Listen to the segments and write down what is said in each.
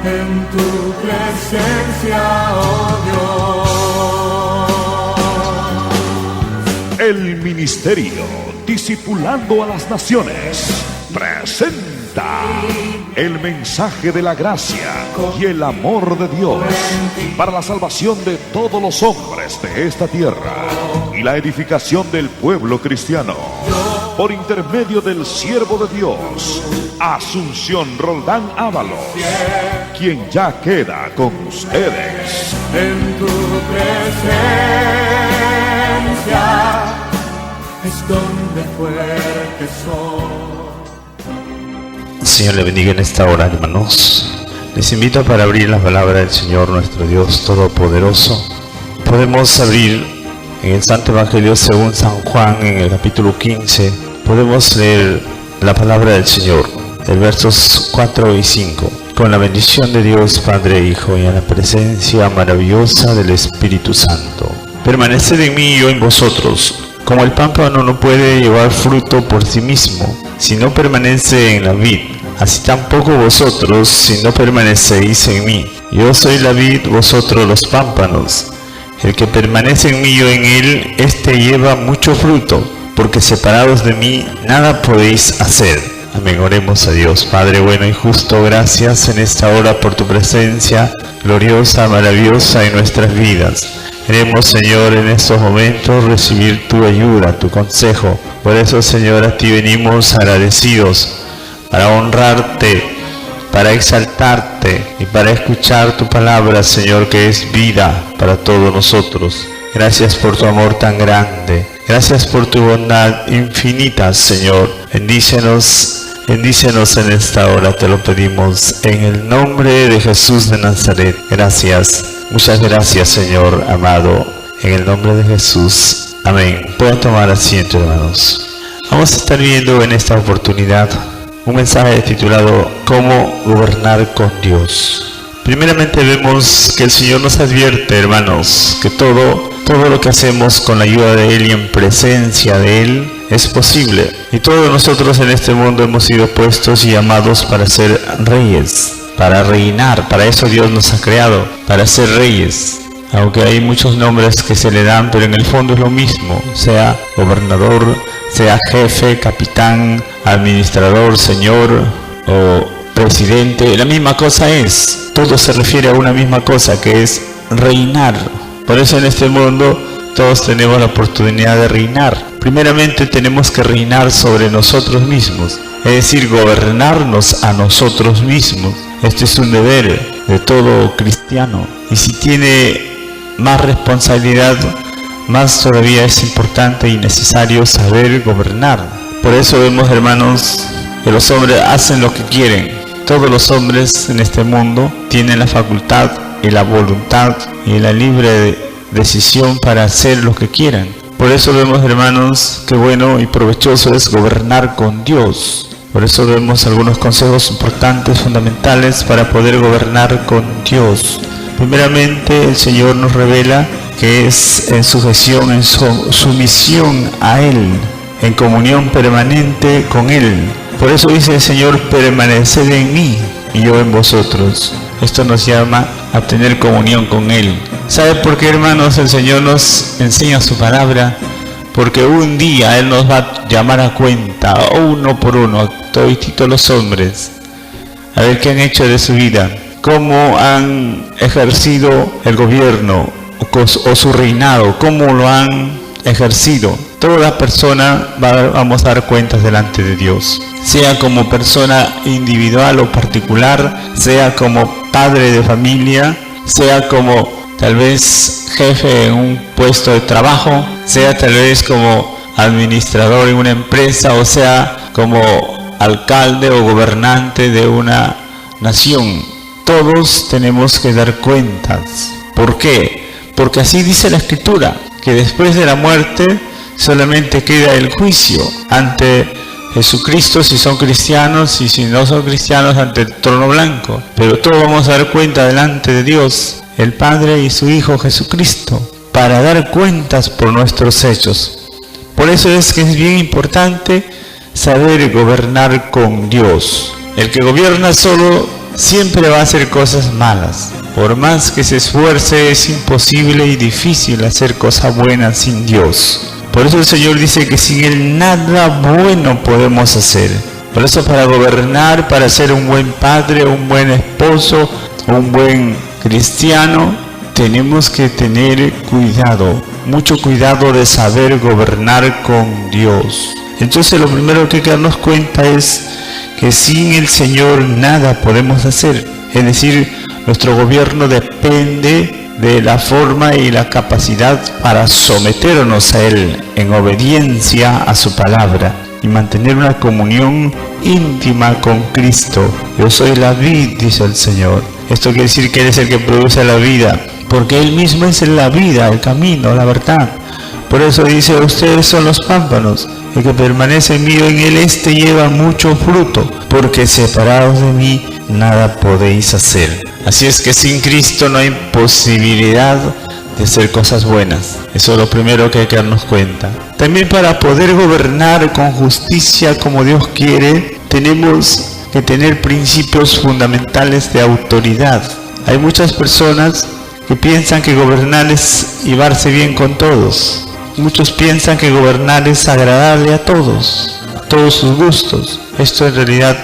en tu presencia, oh Dios. El ministerio Discipulando a las Naciones presenta el mensaje de la gracia y el amor de Dios para la salvación de todos los hombres de esta tierra y la edificación del pueblo cristiano, por intermedio del siervo de Dios, Asunción Roldán Ábalos, quien ya queda con ustedes. En tu presencia es donde fuerte soy. Señor le bendiga en esta hora, hermanos. Les invito para abrir la palabra del Señor nuestro Dios Todopoderoso. Podemos abrir en el Santo Evangelio según San Juan, en el capítulo 15. Podemos leer la palabra del Señor, el versos 4 y 5. Con la bendición de Dios Padre, Hijo, y en la presencia maravillosa del Espíritu Santo. Permaneced en mí y yo en vosotros. Como el pámpano no puede llevar fruto por sí mismo, si no permanece en la vid, así tampoco vosotros, si no permanecéis en mí. Yo soy la vid, vosotros los pámpanos. El que permanece en mí y yo en él, éste lleva mucho fruto, porque separados de mí nada podéis hacer. Amén. Oremos a Dios. Padre bueno y justo, gracias en esta hora por tu presencia gloriosa, maravillosa en nuestras vidas. Queremos, Señor, en estos momentos recibir tu ayuda, tu consejo. Por eso, Señor, a ti venimos agradecidos para honrarte, para exaltarte y para escuchar tu palabra, Señor, que es vida para todos nosotros. Gracias por tu amor tan grande. Gracias por tu bondad infinita, Señor. Bendícenos en esta hora, te lo pedimos en el nombre de Jesús de Nazaret. Gracias. Muchas gracias, Señor amado, en el nombre de Jesús. Amén. Pueden tomar asiento, hermanos. Vamos a estar viendo en esta oportunidad un mensaje titulado ¿Cómo gobernar con Dios? Primeramente vemos que el Señor nos advierte, hermanos, que todo lo que hacemos con la ayuda de Él y en presencia de Él es posible. Y todos nosotros en este mundo hemos sido puestos y llamados para ser reyes, para reinar. Para eso Dios nos ha creado, para ser reyes. Aunque hay muchos nombres que se le dan, pero en el fondo es lo mismo, sea gobernador, sea jefe, capitán, administrador, señor o presidente, la misma cosa es. Todo se refiere a una misma cosa, que es reinar. Por eso en este mundo todos tenemos la oportunidad de reinar. Primeramente tenemos que reinar sobre nosotros mismos, es decir, gobernarnos a nosotros mismos. Este es un deber de todo cristiano. Y si tiene más responsabilidad, más todavía es importante y necesario saber gobernar. Por eso vemos, hermanos, que los hombres hacen lo que quieren. Todos los hombres en este mundo tienen la facultad y la voluntad y la libre decisión para hacer lo que quieran. Por eso vemos, hermanos, que bueno y provechoso es gobernar con Dios. Por eso vemos algunos consejos importantes, fundamentales para poder gobernar con Dios. Primeramente, el Señor nos revela que es en sujeción, en sumisión a Él, en comunión permanente con Él. Por eso dice el Señor, permaneced en mí y yo en vosotros. Esto nos llama a tener comunión con Él. ¿Sabe por qué, hermanos, el Señor nos enseña su palabra? Porque un día Él nos va a llamar a cuenta, uno por uno, a todos los hombres, a ver qué han hecho de su vida, cómo han ejercido el gobierno o su reinado, cómo lo han ejercido. Toda persona vamos a dar cuentas delante de Dios, sea como persona individual o particular, sea como padre de familia, sea como tal vez jefe en un puesto de trabajo, sea tal vez como administrador en una empresa, o sea como alcalde o gobernante de una nación. Todos tenemos que dar cuentas. ¿Por qué? Porque así dice la Escritura, que después de la muerte solamente queda el juicio ante Jesucristo, si son cristianos, y si no son cristianos, ante el trono blanco. Pero todos vamos a dar cuenta delante de Dios, el Padre y su Hijo Jesucristo, para dar cuentas por nuestros hechos. Por eso es que es bien importante saber gobernar con Dios. El que gobierna solo siempre va a hacer cosas malas. Por más que se esfuerce, es imposible y difícil hacer cosas buenas sin Dios. Por eso el Señor dice que sin Él nada bueno podemos hacer. Por eso para gobernar, para ser un buen padre, un buen esposo, un buen cristiano, tenemos que tener cuidado, mucho cuidado de saber gobernar con Dios. Entonces lo primero que hay que darnos cuenta es que sin el Señor nada podemos hacer. Es decir, nuestro gobierno depende de la forma y la capacidad para someternos a Él en obediencia a su palabra y mantener una comunión íntima con Cristo. Yo soy la vid, dice el Señor. Esto quiere decir que Él es el que produce la vida, porque Él mismo es la vida, el camino, la verdad. Por eso dice, ustedes son los pámpanos, el que permanece en mí y en Él, este lleva mucho fruto, porque separados de mí nada podéis hacer. Así es que sin Cristo no hay posibilidad de hacer cosas buenas. Eso es lo primero que hay que darnos cuenta. También para poder gobernar con justicia como Dios quiere, tenemos que tener principios fundamentales de autoridad. Hay muchas personas que piensan que gobernar es llevarse bien con todos. Muchos piensan que gobernar es agradable a todos sus gustos. Esto en realidad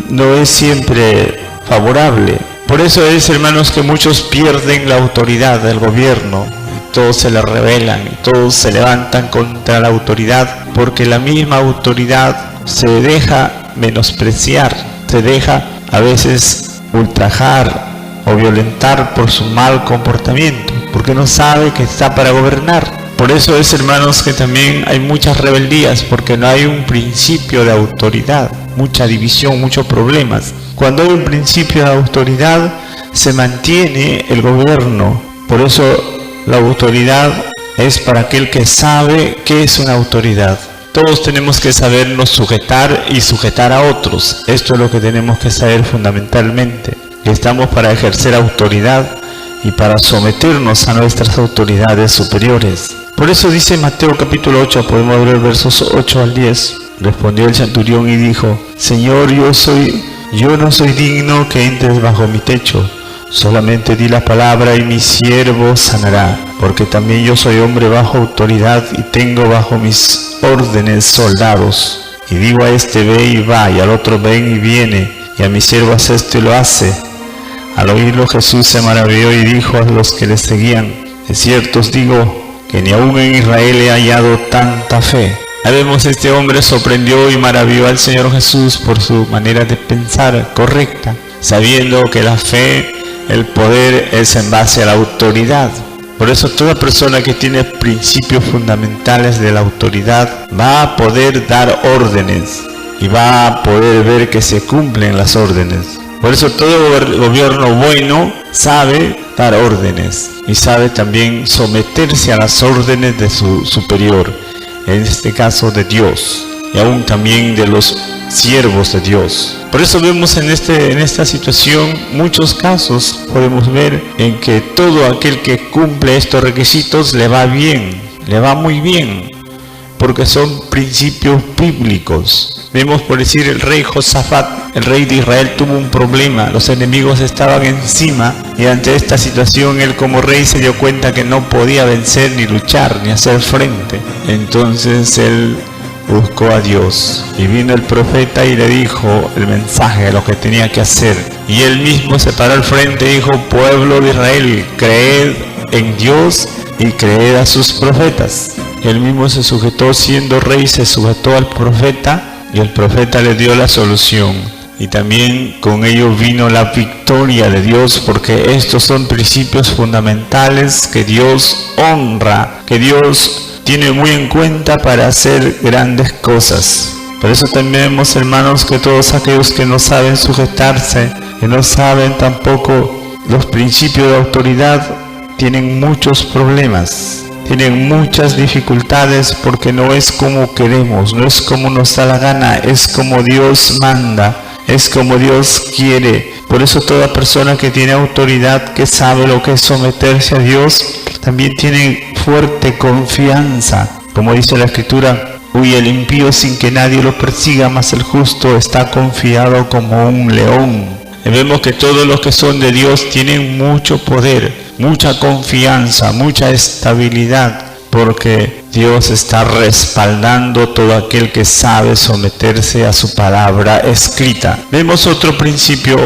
no es siempre favorable. Por eso es, hermanos, que muchos pierden la autoridad del gobierno. Todos se le rebelan, todos se levantan contra la autoridad, porque la misma autoridad se deja menospreciar, se deja a veces ultrajar o violentar por su mal comportamiento, porque no sabe que está para gobernar. Por eso es, hermanos, que también hay muchas rebeldías, porque no hay un principio de autoridad, mucha división, muchos problemas. Cuando hay un principio de autoridad, se mantiene el gobierno. Por eso la autoridad es para aquel que sabe qué es una autoridad. Todos tenemos que sabernos sujetar y sujetar a otros. Esto es lo que tenemos que saber fundamentalmente. Que estamos para ejercer autoridad y para someternos a nuestras autoridades superiores. Por eso dice Mateo capítulo 8, podemos ver versos 8 al 10. Respondió el centurión y dijo, Señor, yo no soy digno que entres bajo mi techo. Solamente di la palabra y mi siervo sanará, porque también yo soy hombre bajo autoridad y tengo bajo mis órdenes soldados. Y digo a este ve y va, y al otro ven y viene, y a mi siervo haz esto y lo hace. Al oírlo Jesús se maravilló y dijo a los que le seguían, de cierto os digo que ni aún en Israel he hallado tanta fe. Ya vemos, este hombre sorprendió y maravilló al Señor Jesús por su manera de pensar correcta, sabiendo que la fe, el poder es en base a la autoridad. Por eso toda persona que tiene principios fundamentales de la autoridad va a poder dar órdenes y va a poder ver que se cumplen las órdenes. Por eso todo gobierno bueno sabe dar órdenes y sabe también someterse a las órdenes de su superior, en este caso de Dios, y aún también de los siervos de Dios. Por eso vemos en esta situación muchos casos, podemos ver en que todo aquel que cumple estos requisitos le va bien, le va muy bien, porque son principios bíblicos. Vemos, por decir, el rey Josafat, el rey de Israel, tuvo un problema. Los enemigos estaban encima y ante esta situación él como rey se dio cuenta que no podía vencer, ni luchar, ni hacer frente. Entonces él buscó a Dios y vino el profeta y le dijo el mensaje de lo que tenía que hacer. Y él mismo se paró al frente y dijo, pueblo de Israel, creed en Dios y creed a sus profetas. Él mismo se sujetó, siendo rey, se sujetó al profeta. Y el profeta le dio la solución. Y también con ello vino la victoria de Dios, porque estos son principios fundamentales que Dios honra, que Dios tiene muy en cuenta para hacer grandes cosas. Por eso también vemos, hermanos, que todos aquellos que no saben sujetarse, que no saben tampoco los principios de autoridad, tienen muchos problemas. Tienen muchas dificultades porque no es como queremos, no es como nos da la gana, es como Dios manda, es como Dios quiere. Por eso toda persona que tiene autoridad, que sabe lo que es someterse a Dios, también tiene fuerte confianza. Como dice la Escritura, huye el impío sin que nadie lo persiga, mas el justo está confiado como un león. Vemos que todos los que son de Dios tienen mucho poder, mucha confianza, mucha estabilidad, porque Dios está respaldando todo aquel que sabe someterse a su palabra escrita. Vemos otro principio,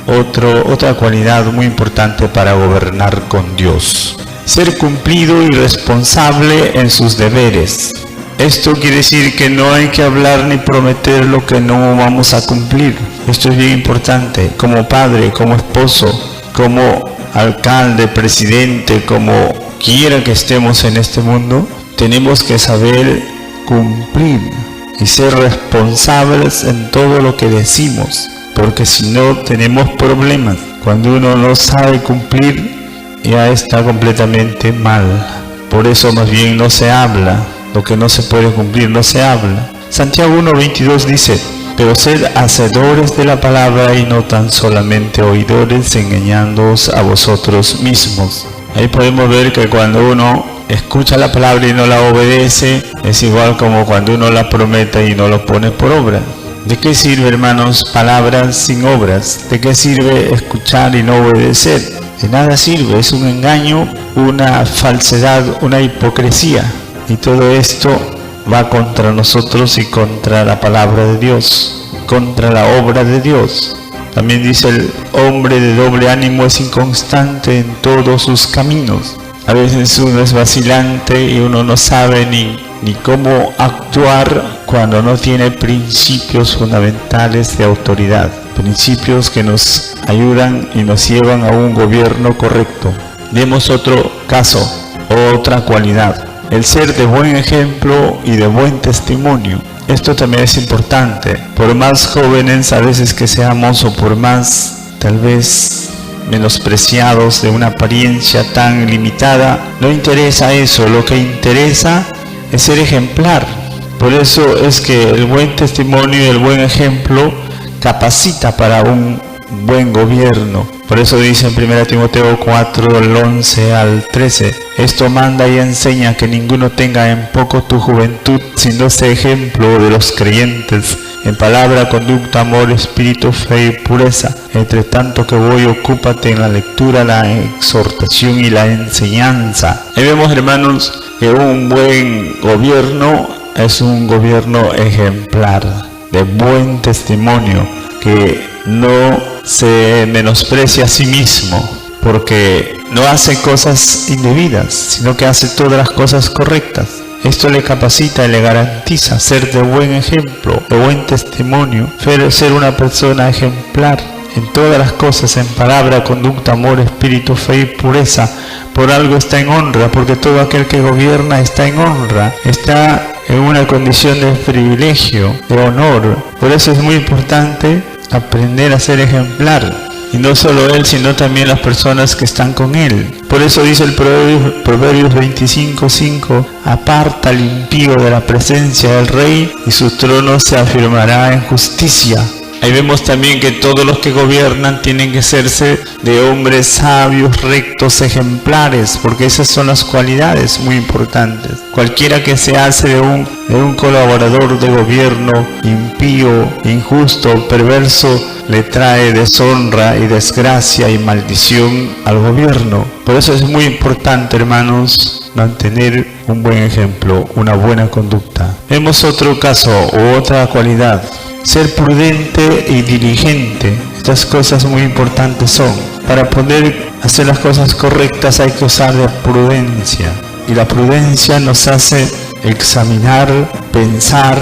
otra cualidad muy importante para gobernar con Dios: ser cumplido y responsable en sus deberes. Esto quiere decir que no hay que hablar ni prometer lo que no vamos a cumplir. Esto es bien importante. Como padre, como esposo, como alcalde, presidente, como quiera que estemos en este mundo, tenemos que saber cumplir y ser responsables en todo lo que decimos, porque si no tenemos problemas. Cuando uno no sabe cumplir, ya está completamente mal. Por eso más bien no se habla. Lo que no se puede cumplir no se habla. Santiago 1:22 dice: pero sed hacedores de la palabra y no tan solamente oidores, engañándoos a vosotros mismos. Ahí podemos ver que cuando uno escucha la palabra y no la obedece, es igual como cuando uno la promete y no lo pone por obra. ¿De qué sirve, hermanos, palabras sin obras? ¿De qué sirve escuchar y no obedecer? De nada sirve, es un engaño, una falsedad, una hipocresía. Y todo esto va contra nosotros y contra la palabra de Dios, contra la obra de Dios. También dice: el hombre de doble ánimo es inconstante en todos sus caminos. A veces uno es vacilante y uno no sabe ni cómo actuar cuando no tiene principios fundamentales de autoridad, principios que nos ayudan y nos llevan a un gobierno correcto. Demos otro caso, otra cualidad: el ser de buen ejemplo y de buen testimonio. Esto también es importante. Por más jóvenes a veces que seamos, o por más tal vez menospreciados de una apariencia tan limitada, no interesa eso. Lo que interesa es ser ejemplar. Por eso es que el buen testimonio y el buen ejemplo capacita para un buen gobierno. Por eso dice en 1 Timoteo 4, del 11 al 13: esto manda y enseña, que ninguno tenga en poco tu juventud, sino sea ejemplo de los creyentes, en palabra, conducta, amor, espíritu, fe y pureza. Entre tanto que voy, ocúpate en la lectura, la exhortación y la enseñanza. Ahí vemos, hermanos, que un buen gobierno es un gobierno ejemplar, de buen testimonio, que no se menosprecia a sí mismo, porque no hace cosas indebidas, sino que hace todas las cosas correctas. Esto le capacita y le garantiza ser de buen ejemplo, de buen testimonio, ser una persona ejemplar en todas las cosas, en palabra, conducta, amor, espíritu, fe y pureza. Por algo está en honra, porque todo aquel que gobierna está en honra, está en una condición de privilegio, de honor. Por eso es muy importante aprender a ser ejemplar. Y no solo él, sino también las personas que están con él. Por eso dice el Proverbios 25:5: aparta al impío de la presencia del rey, y su trono se afirmará en justicia. Ahí vemos también que todos los que gobiernan tienen que serse de hombres sabios, rectos, ejemplares, porque esas son las cualidades muy importantes. Cualquiera que se hace de un colaborador de gobierno impío, injusto, perverso, le trae deshonra y desgracia y maldición al gobierno. Por eso es muy importante, hermanos, mantener un buen ejemplo, una buena conducta. Vemos otro caso u otra cualidad: ser prudente y diligente. Estas cosas muy importantes son. Para poder hacer las cosas correctas hay que usar de prudencia. Y la prudencia nos hace examinar, pensar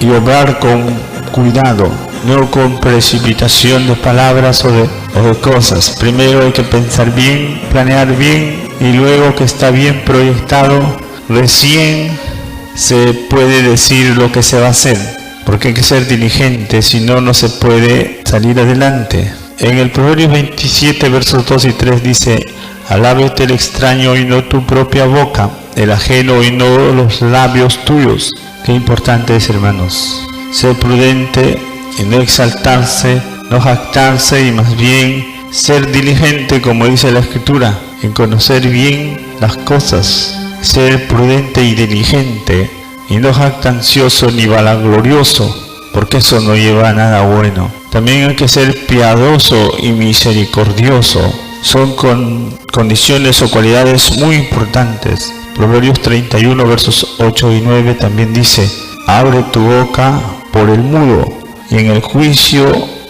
y obrar con cuidado, no con precipitación de palabras o de cosas. Primero hay que pensar bien, planear bien, y luego que está bien proyectado, recién se puede decir lo que se va a hacer. Porque hay que ser diligente, si no, no se puede salir adelante. En el Proverbios 27, versos 2 y 3 dice: alábete el extraño y no tu propia boca, el ajeno y no los labios tuyos. Qué importante es, hermanos, ser prudente y no exaltarse, no jactarse, y más bien ser diligente, como dice la Escritura, en conocer bien las cosas. Ser prudente y diligente, y no jactancioso ni vanaglorioso, porque eso no lleva a nada bueno. También hay que ser piadoso y misericordioso. Son condiciones o cualidades muy importantes. Proverbios 31 versos 8 y 9 también dice: abre tu boca por el mudo y en el juicio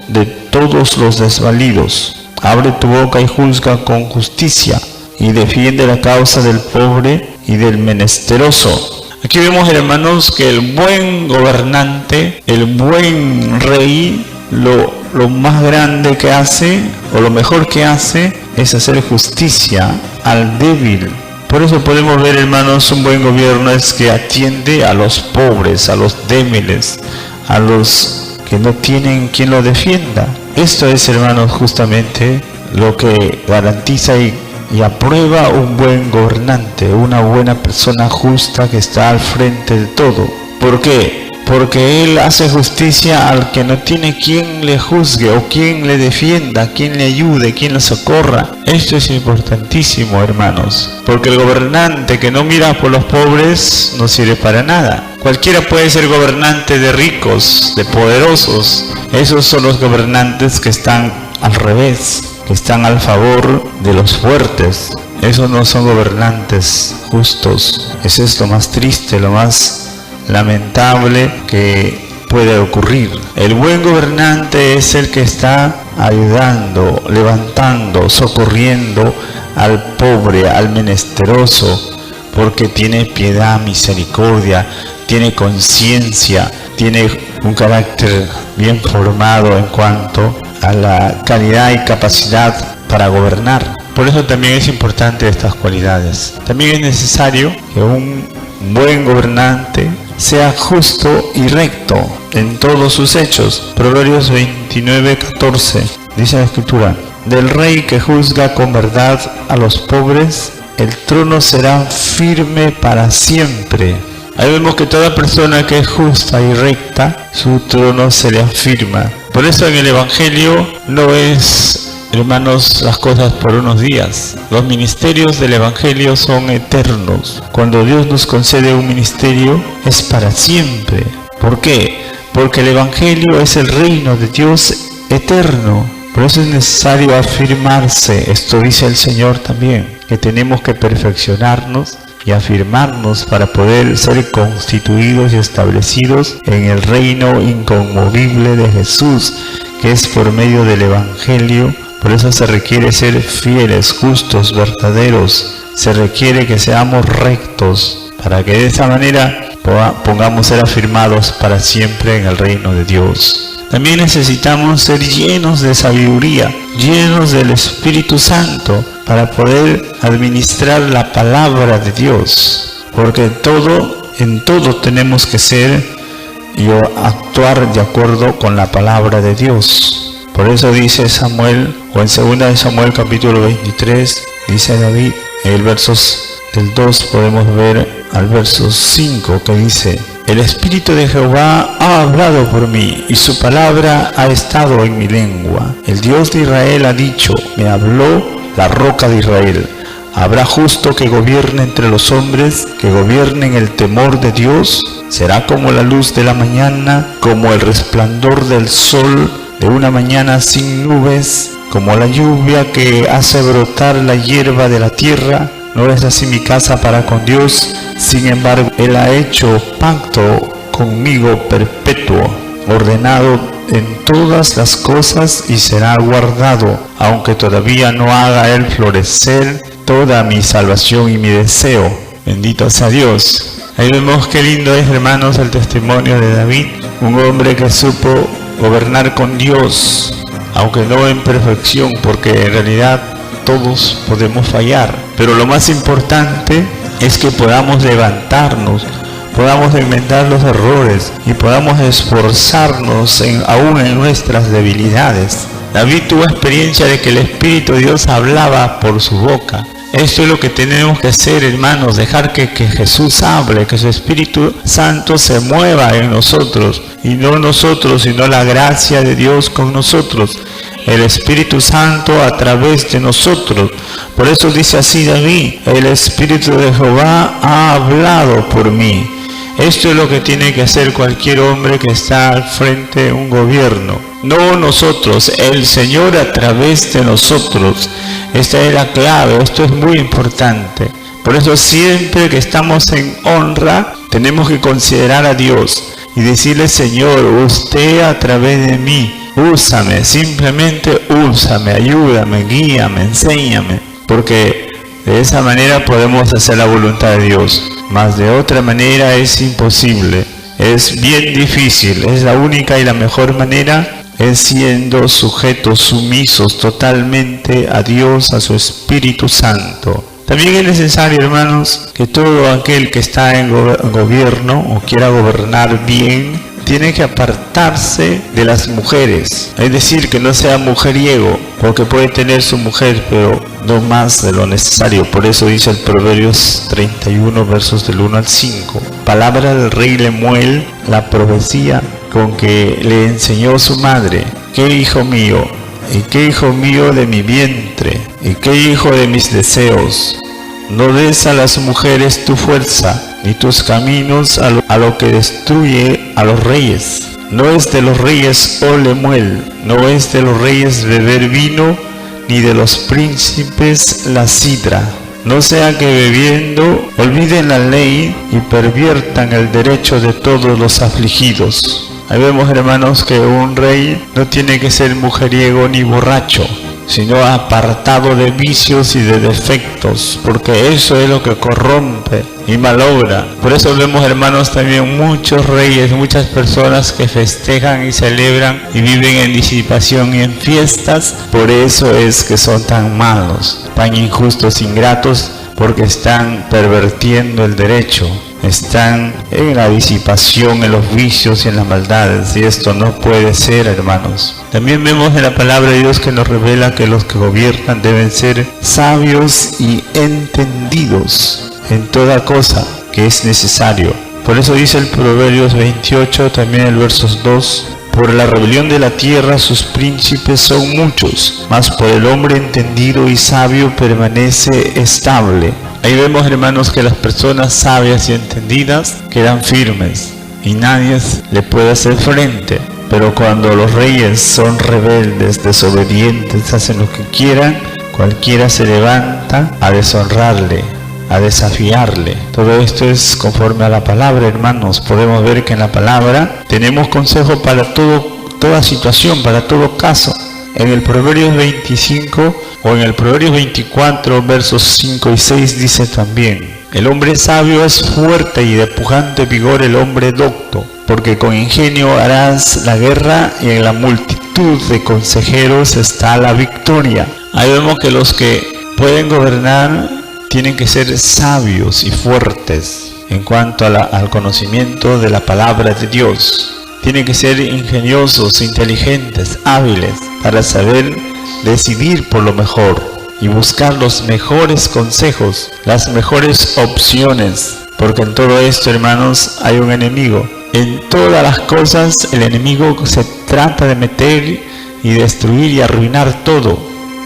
de todos los desvalidos. Abre tu boca y juzga con justicia y defiende la causa del pobre y del menesteroso. Aquí vemos, hermanos, que el buen gobernante, el buen rey, lo más grande que hace, o lo mejor que hace, es hacer justicia al débil. Por eso podemos ver, hermanos, un buen gobierno es que atiende a los pobres, a los débiles, a los que no tienen quien lo defienda. Esto es, hermanos, justamente lo que garantiza y aprueba un buen gobernante, una buena persona justa que está al frente de todo. ¿Por qué? Porque él hace justicia al que no tiene quien le juzgue o quien le defienda, quien le ayude, quien le socorra. Esto es importantísimo, hermanos, porque el gobernante que no mira por los pobres no sirve para nada. Cualquiera puede ser gobernante de ricos, de poderosos. Esos son los gobernantes que están al revés, que están al favor de los fuertes. Esos no son gobernantes justos. Eso es lo más triste, lo más lamentable que puede ocurrir. El buen gobernante es el que está ayudando, levantando, socorriendo al pobre, al menesteroso, porque tiene piedad, misericordia, tiene conciencia, tiene un carácter bien formado en cuanto a la calidad y capacidad para gobernar. Por eso también es importante estas cualidades. También es necesario que un buen gobernante sea justo y recto en todos sus hechos. Proverbios 29:14 dice la Escritura: del rey que juzga con verdad a los pobres, el trono será firme para siempre. Ahí vemos que toda persona que es justa y recta, su trono se le afirma. Por eso en el Evangelio no es, hermanos, las cosas por unos días. Los ministerios del Evangelio son eternos. Cuando Dios nos concede un ministerio es para siempre. ¿Por qué? Porque el Evangelio es el reino de Dios eterno. Por eso es necesario afirmarse. Esto dice el Señor también, que tenemos que perfeccionarnos y afirmarnos para poder ser constituidos y establecidos en el reino inconmovible de Jesús, que es por medio del Evangelio. Por eso se requiere ser fieles, justos, verdaderos. Se requiere que seamos rectos, para que de esa manera podamos ser afirmados para siempre en el reino de Dios. También necesitamos ser llenos de sabiduría, llenos del Espíritu Santo, para poder administrar la palabra de Dios. Porque en todo tenemos que ser y actuar de acuerdo con la palabra de Dios. Por eso dice Samuel, o en 2 de Samuel capítulo 23, dice David, en el versos del 2 podemos ver al verso 5 que dice: el Espíritu de Jehová ha hablado por mí y su palabra ha estado en mi lengua. El Dios de Israel ha dicho, me habló la roca de Israel. ¿Habrá justo que gobierne entre los hombres, que gobierne en el temor de Dios? Será como la luz de la mañana, como el resplandor del sol de una mañana sin nubes, como la lluvia que hace brotar la hierba de la tierra. No es así mi casa para con Dios, sin embargo, Él ha hecho pacto conmigo perpetuo, ordenado en todas las cosas y será guardado, aunque todavía no haga Él florecer toda mi salvación y mi deseo. Bendito sea Dios. Ahí vemos qué lindo es, hermanos, el testimonio de David, un hombre que supo gobernar con Dios, aunque no en perfección, porque en realidad todos podemos fallar, pero lo más importante es que podamos levantarnos, podamos enmendar los errores y podamos esforzarnos aún en nuestras debilidades. David tuvo experiencia de que el Espíritu de Dios hablaba por su boca. Esto es lo que tenemos que hacer, hermanos, dejar que Jesús hable, que su Espíritu Santo se mueva en nosotros, y no nosotros, sino la gracia de Dios con nosotros. El Espíritu Santo a través de nosotros. Por eso dice así David: el Espíritu de Jehová ha hablado por mí. Esto es lo que tiene que hacer cualquier hombre que está al frente de un gobierno. No nosotros, el Señor a través de nosotros. Esta es la clave, esto es muy importante. Por eso siempre que estamos en honra, tenemos que considerar a Dios y decirle: Señor, usted a través de mí, úsame, simplemente úsame, ayúdame, guíame, enséñame. Porque de esa manera podemos hacer la voluntad de Dios. Mas de otra manera es imposible, es bien difícil. Es la única y la mejor manera, es siendo sujetos, sumisos totalmente a Dios, a su Espíritu Santo. También es necesario, hermanos, que todo aquel que está en gobierno o quiera gobernar bien, tiene que apartarse de las mujeres. Es decir, que no sea mujeriego, porque puede tener su mujer, pero no más de lo necesario. Por eso dice el Proverbios 31, versos del 1 al 5. Palabra del rey Lemuel, la profecía con que le enseñó su madre: ¿qué hijo mío? ¿Y qué hijo mío de mi vientre? ¿Y qué hijo de mis deseos? No des a las mujeres tu fuerza, ni tus caminos a lo que destruye a los reyes. No es de los reyes, oh Lemuel, no es de los reyes beber vino, ni de los príncipes la sidra. No sea que bebiendo olviden la ley y perviertan el derecho de todos los afligidos. Ahí vemos, hermanos, que un rey no tiene que ser mujeriego ni borracho, sino apartado de vicios y de defectos, porque eso es lo que corrompe y malogra. Por eso vemos, hermanos, también muchos reyes, muchas personas que festejan y celebran y viven en disipación y en fiestas. Por eso es que son tan malos, tan injustos, ingratos, porque están pervirtiendo el derecho. Están en la disipación, en los vicios y en las maldades, y esto no puede ser, hermanos. También vemos en la palabra de Dios que nos revela que los que gobiernan deben ser sabios y entendidos en toda cosa que es necesario. Por eso dice el Proverbios 28, también el versos 2: por la rebelión de la tierra sus príncipes son muchos, mas por el hombre entendido y sabio permanece estable. Ahí vemos, hermanos, que las personas sabias y entendidas quedan firmes y nadie le puede hacer frente. Pero cuando los reyes son rebeldes, desobedientes, hacen lo que quieran, cualquiera se levanta a deshonrarle, a desafiarle. Todo esto es conforme a la palabra, hermanos. Podemos ver que en la palabra tenemos consejo para toda situación, para todo caso. En el Proverbios 25 o en el Proverbios 24, versos 5 y 6 dice también: el hombre sabio es fuerte y de pujante vigor el hombre docto, porque con ingenio harás la guerra y en la multitud de consejeros está la victoria. Ahí vemos que los que pueden gobernar tienen que ser sabios y fuertes en cuanto al conocimiento de la palabra de Dios. Tienen que ser ingeniosos, inteligentes, hábiles para saber decidir por lo mejor y buscar los mejores consejos, las mejores opciones, porque en todo esto, hermanos, hay un enemigo. En todas las cosas el enemigo se trata de meter y destruir y arruinar todo,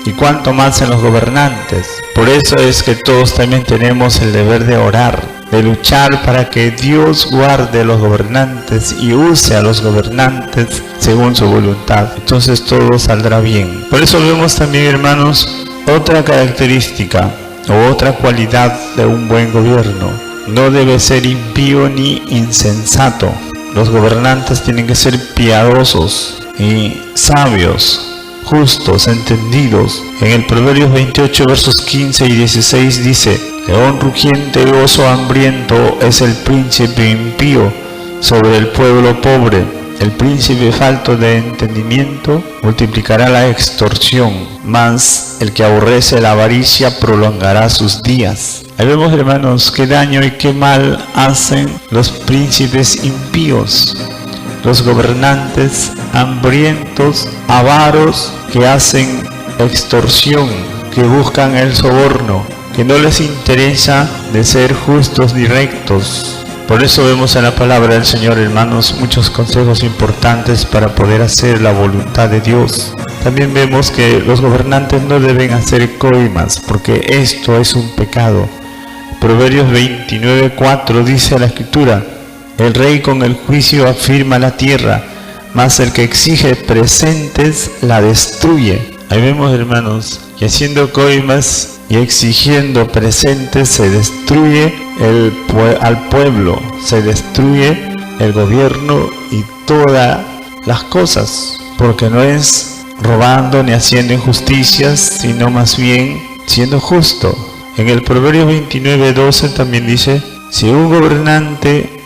y cuanto más en los gobernantes. Por eso es que todos también tenemos el deber de orar, de luchar para que Dios guarde a los gobernantes y use a los gobernantes según su voluntad. Entonces todo saldrá bien. Por eso vemos también, hermanos, otra característica o otra cualidad de un buen gobierno: no debe ser impío ni insensato. Los gobernantes tienen que ser piadosos y sabios, justos, entendidos. En el Proverbios 28, versos 15 y 16 dice: león rugiente y oso hambriento es el príncipe impío sobre el pueblo pobre. El príncipe falto de entendimiento multiplicará la extorsión, mas el que aborrece la avaricia prolongará sus días. Ahí vemos, hermanos, qué daño y qué mal hacen los príncipes impíos, los gobernantes hambrientos, avaros, que hacen extorsión, que buscan el soborno, que no les interesa de ser justos ni rectos. Por eso vemos en la palabra del Señor, hermanos, muchos consejos importantes para poder hacer la voluntad de Dios. También vemos que los gobernantes no deben hacer coimas, porque esto es un pecado. Proverbios 29:4 dice la Escritura: el rey con el juicio afirma la tierra, mas el que exige presentes la destruye. Ahí vemos, hermanos, que haciendo coimas y exigiendo presentes se destruye al pueblo, se destruye el gobierno y todas las cosas, porque no es robando ni haciendo injusticias, sino más bien siendo justo. En el Proverbio 29:12 también dice: si un gobernante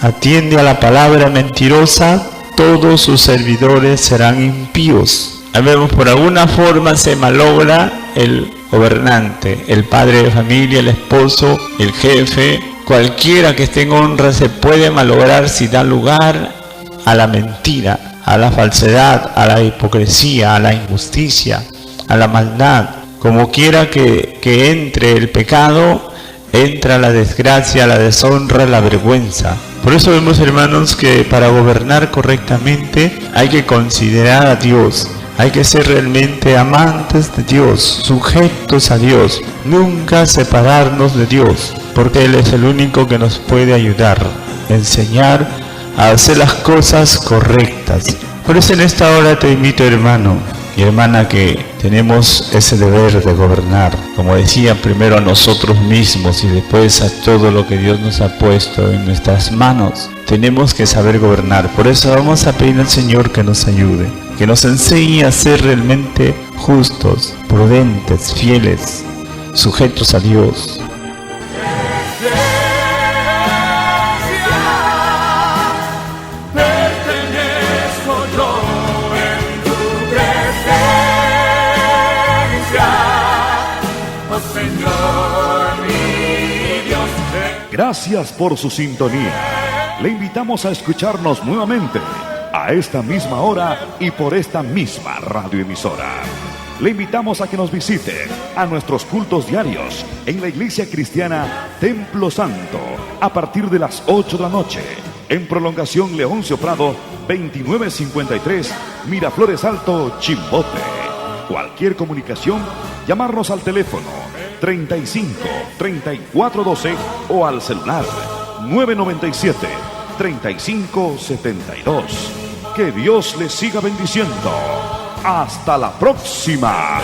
atiende a la palabra mentirosa, todos sus servidores serán impíos. Ahí vemos, por alguna forma se malogra el gobernante, el padre de familia, el esposo, el jefe, cualquiera que esté en honra se puede malograr si da lugar a la mentira, a la falsedad, a la hipocresía, a la injusticia, a la maldad. Como quiera que entre el pecado, entra la desgracia, la deshonra, la vergüenza. Por eso vemos, hermanos, que para gobernar correctamente hay que considerar a Dios. Hay que ser realmente amantes de Dios, sujetos a Dios, nunca separarnos de Dios, porque Él es el único que nos puede ayudar, enseñar a hacer las cosas correctas. Por eso en esta hora te invito, hermano y hermana, que tenemos ese deber de gobernar, como decía, primero a nosotros mismos y después a todo lo que Dios nos ha puesto en nuestras manos. Tenemos que saber gobernar. Por eso vamos a pedir al Señor que nos ayude, que nos enseñe a ser realmente justos, prudentes, fieles, sujetos a Dios. Gracias por su sintonía. Le invitamos a escucharnos nuevamente a esta misma hora y por esta misma radioemisora. Le invitamos a que nos visite a nuestros cultos diarios en la Iglesia Cristiana Templo Santo a partir de las 8 de la noche, en prolongación Leoncio Prado 2953, Miraflores Alto, Chimbote. Cualquier comunicación, llamarnos al teléfono 35 34 12 o al celular 997 35 72. Que Dios les siga bendiciendo. Hasta la próxima.